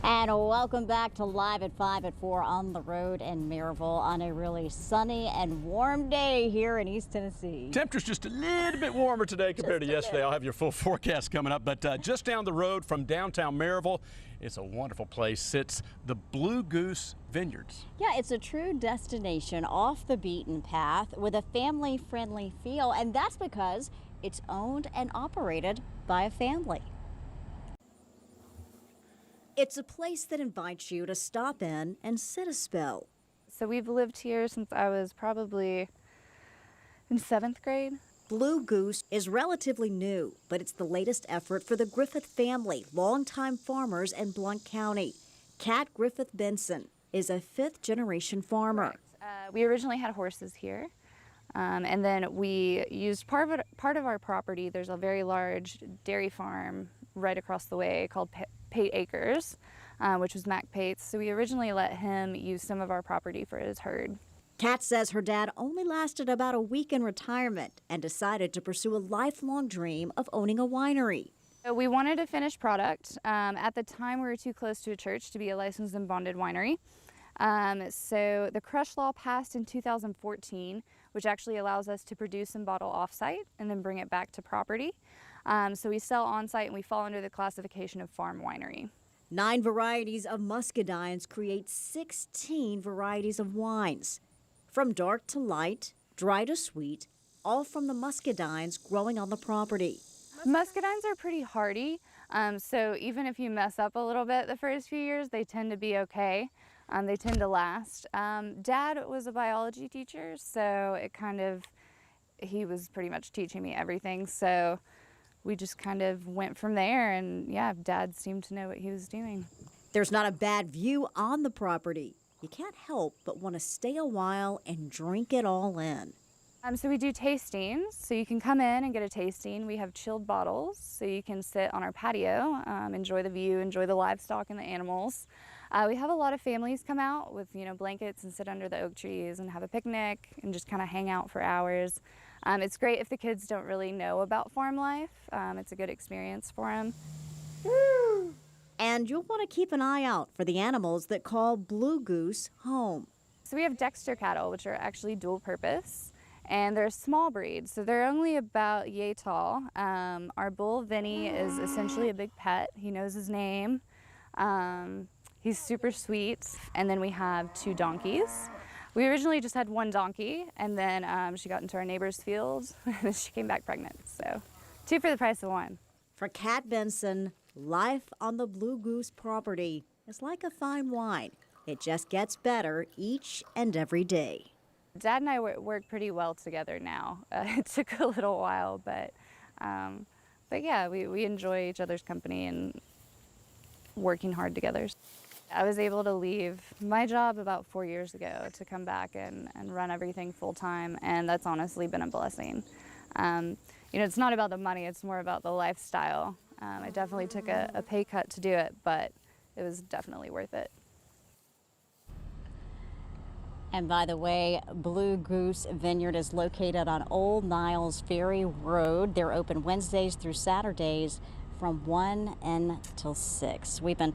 And welcome back to Live at 5 at 4 on the road in Maryville on a really sunny and warm day here in East Tennessee. Temperature's just a little bit warmer today compared to yesterday. I'll have your full forecast coming up, but just down the road from downtown Maryville, it's a wonderful place. Sits the Blue Goose Vineyards. Yeah, it's a true destination off the beaten path with a family-friendly feel, and that's because it's owned and operated by a family. It's a place that invites you to stop in and sit a spell. So we've lived here since I was probably in 7th grade. Blue Goose is relatively new, but it's the latest effort for the Griffith family, longtime farmers in Blount County. Kat Griffith Benson is a 5th-generation farmer. We originally had horses here, and then we used part of our property. There's a very large dairy farm right across the way called Pate Acres, which was Mac Pate's. So we originally let him use some of our property for his herd. Kat says her dad only lasted about a week in retirement and decided to pursue a lifelong dream of owning a winery. So we wanted a finished product. At the time, we were too close to a church to be a licensed and bonded winery. So the crush law passed in 2014, which actually allows us to produce and bottle off-site and then bring it back to property. So we sell on-site and we fall under the classification of farm winery. 9 varieties of muscadines create 16 varieties of wines. From dark to light, dry to sweet, all from the muscadines growing on the property. Muscadines are pretty hardy, so even if you mess up a little bit the first few years, they tend to be okay. They tend to last. Dad was a biology teacher, so he was pretty much teaching me everything. So we just kind of went from there, and yeah, Dad seemed to know what he was doing. There's not a bad view on the property. You can't help but want to stay a while and drink it all in. So we do tastings, so you can come in and get a tasting. We have chilled bottles, so you can sit on our patio, enjoy the view, enjoy the livestock and the animals. We have a lot of families come out with, blankets and sit under the oak trees and have a picnic and just kind of hang out for hours. It's great if the kids don't really know about farm life. It's a good experience for them. Woo! And you'll want to keep an eye out for the animals that call Blue Goose home. So we have Dexter cattle, which are actually dual purpose, and they're a small breed, so they're only about yay tall. Our bull, Vinny, is essentially a big pet. He knows his name. He's super sweet. And then we have 2 donkeys. We originally just had 1 donkey, and then she got into our neighbor's field, and then she came back pregnant. So 2 for the price of 1. For Kat Benson, life on the Blue Goose property is like a fine wine. It just gets better each and every day. Dad and I work pretty well together now. It took a little while, but yeah, we enjoy each other's company and working hard together. I was able to leave my job about 4 years ago to come back and run everything full time, and that's honestly been a blessing. It's not about the money, it's more about the lifestyle. I definitely took a pay cut to do it, but it was definitely worth it. And by the way, Blue Goose Vineyard is located on Old Niles Ferry Road. They're open Wednesdays through Saturdays from 1 until 6. We've been